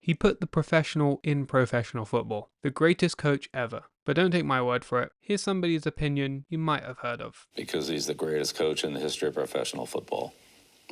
He put the professional in professional football. The greatest coach ever. But don't take my word for it. Here's somebody's opinion you might have heard of. Because he's the greatest coach in the history of professional football.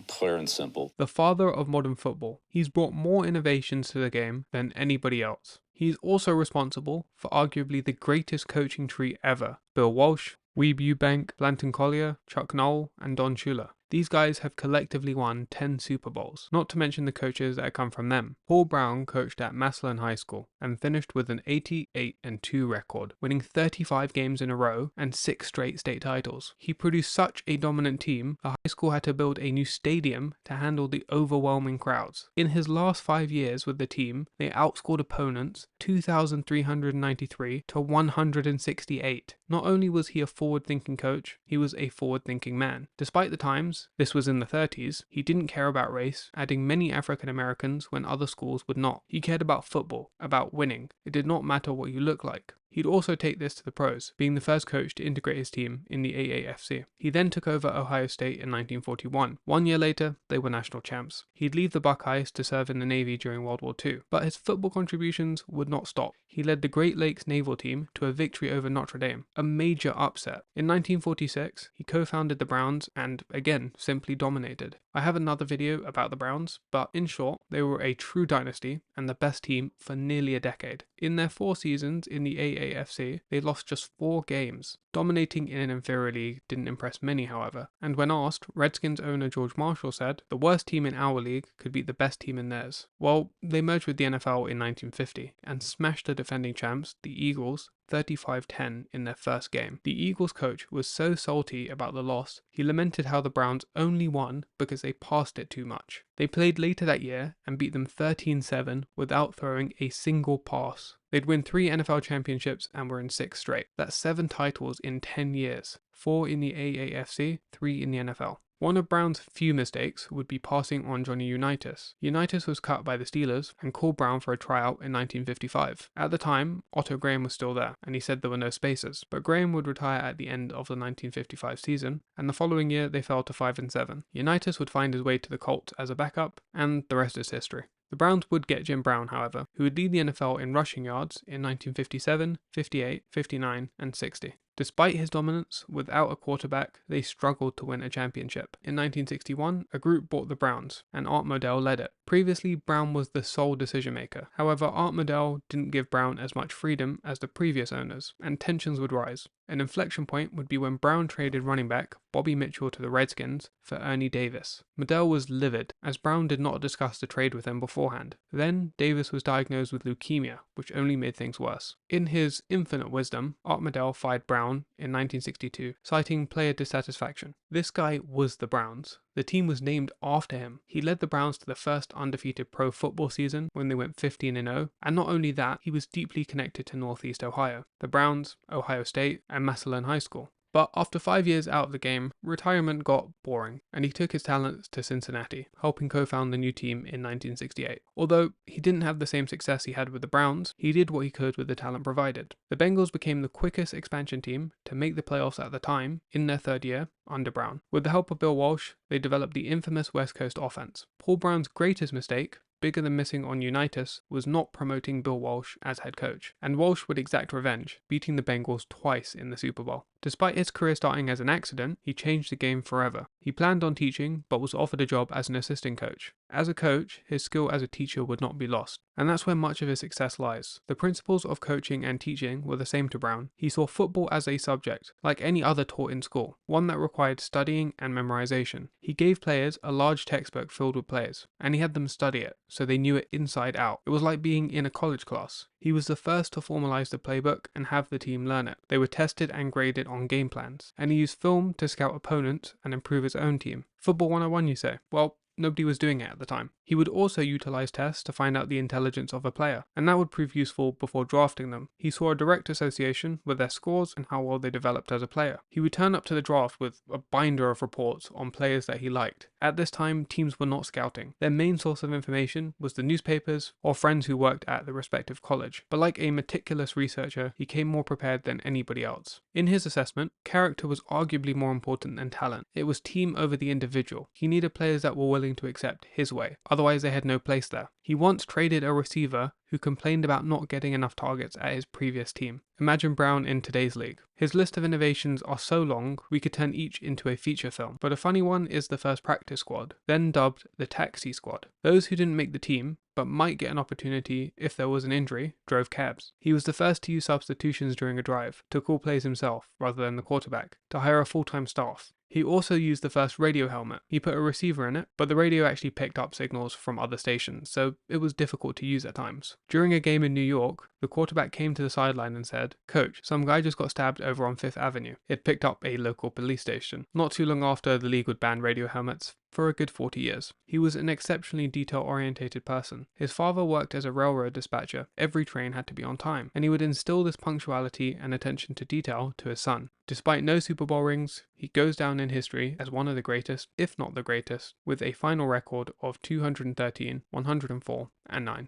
Clear and simple. The father of modern football. He's brought more innovations to the game than anybody else. He's also responsible for arguably the greatest coaching tree ever. Bill Walsh, Weeb Ewbank, Blanton Collier, Chuck Noll, and Don Shula. These guys have collectively won 10 Super Bowls, not to mention the coaches that come from them. Paul Brown coached at Massillon High School and finished with an 88-2 record, winning 35 games in a row and 6 straight state titles. He produced such a dominant team, the high school had to build a new stadium to handle the overwhelming crowds. In his last 5 years with the team, they outscored opponents 2,393 to 168. Not only was he a forward-thinking coach, he was a forward-thinking man. Despite the times, this was in the 30s, he didn't care about race, adding many African Americans when other schools would not. He cared about football, about winning. It did not matter what you look like. He'd also take this to the pros, being the first coach to integrate his team in the AAFC. He then took over Ohio State in 1941. 1 year later, they were national champs. He'd leave the Buckeyes to serve in the Navy during World War II, but his football contributions would not stop. He led the Great Lakes Naval Team to a victory over Notre Dame, a major upset. In 1946, he co-founded the Browns and, again, simply dominated. I have another video about the Browns, but in short, they were a true dynasty and the best team for nearly a decade. In their 4 seasons in the AAFC, they lost just 4 games. Dominating in an inferior league didn't impress many, however, and when asked, Redskins owner George Marshall said, "The worst team in our league could beat the best team in theirs." Well, they merged with the NFL in 1950 and smashed the defending champs, the Eagles, 35-10 in their first game. The Eagles coach was so salty about the loss, he lamented how the Browns only won because they passed it too much. They played later that year and beat them 13-7 without throwing a single pass. They'd win 3 NFL championships and were in 6 straight. That's 7 titles in 10 years, 4 in the AAFC, 3 in the NFL. One of Brown's few mistakes would be passing on Johnny Unitas. Unitas was cut by the Steelers and called Brown for a tryout in 1955. At the time, Otto Graham was still there, and he said there were no spaces, but Graham would retire at the end of the 1955 season, and the following year they fell to 5-7. Unitas would find his way to the Colts as a backup, and the rest is history. The Browns would get Jim Brown, however, who would lead the NFL in rushing yards in 1957, 58, 59, and 60. Despite his dominance, without a quarterback, they struggled to win a championship. In 1961, a group bought the Browns, and Art Modell led it. Previously, Brown was the sole decision maker. However, Art Modell didn't give Brown as much freedom as the previous owners, and tensions would rise. An inflection point would be when Brown traded running back Bobby Mitchell to the Redskins for Ernie Davis. Modell was livid, as Brown did not discuss the trade with him beforehand. Then, Davis was diagnosed with leukemia, which only made things worse. In his infinite wisdom, Art Modell fired Brown in 1962, citing player dissatisfaction. This guy was the Browns. The team was named after him. He led the Browns to the first undefeated pro football season when they went 15-0, and not only that, he was deeply connected to Northeast Ohio, the Browns, Ohio State, and Massillon High School. But after 5 years out of the game, retirement got boring, and he took his talents to Cincinnati, helping co-found the new team in 1968. Although he didn't have the same success he had with the Browns, he did what he could with the talent provided. The Bengals became the quickest expansion team to make the playoffs at the time, in their 3rd year, under Brown. With the help of Bill Walsh, they developed the infamous West Coast offense. Paul Brown's greatest mistake, bigger than missing on Unitas, was not promoting Bill Walsh as head coach, and Walsh would exact revenge, beating the Bengals twice in the Super Bowl. Despite his career starting as an accident, he changed the game forever. He planned on teaching, but was offered a job as an assistant coach. As a coach, his skill as a teacher would not be lost, and that's where much of his success lies. The principles of coaching and teaching were the same to Brown. He saw football as a subject, like any other taught in school, one that required studying and memorization. He gave players a large textbook filled with plays, and he had them study it, so they knew it inside out. It was like being in a college class. He was the first to formalize the playbook and have the team learn it. They were tested and graded on game plans, and he used film to scout opponents and improve his own team. Football 101, you say? Well, nobody was doing it at the time. He would also utilize tests to find out the intelligence of a player, and that would prove useful before drafting them. He saw a direct association with their scores and how well they developed as a player. He would turn up to the draft with a binder of reports on players that he liked. At this time, teams were not scouting. Their main source of information was the newspapers or friends who worked at the respective college. But like a meticulous researcher, he came more prepared than anybody else. In his assessment, character was arguably more important than talent. It was team over the individual. He needed players that were willing to accept his way. otherwise they had no place there. He once traded a receiver who complained about not getting enough targets at his previous team. Imagine Brown in today's league. His list of innovations are so long, we could turn each into a feature film. But a funny one is the first practice squad, then dubbed the taxi squad. Those who didn't make the team, but might get an opportunity if there was an injury, drove cabs. He was the first to use substitutions during a drive, to call plays himself rather than the quarterback, to hire a full-time staff. He also used the first radio helmet. He put a receiver in it, but the radio actually picked up signals from other stations, so it was difficult to use at times. During a game in New York, the quarterback came to the sideline and said, "Coach, some guy just got stabbed over on 5th Avenue. It picked up a local police station. Not too long after, the league would ban radio helmets for a good 40 years. He was an exceptionally detail-orientated person. His father worked as a railroad dispatcher. Every train had to be on time, and he would instill this punctuality and attention to detail to his son. Despite no Super Bowl rings, he goes down in history as one of the greatest, if not the greatest, with a final record of 213, 104, and 9.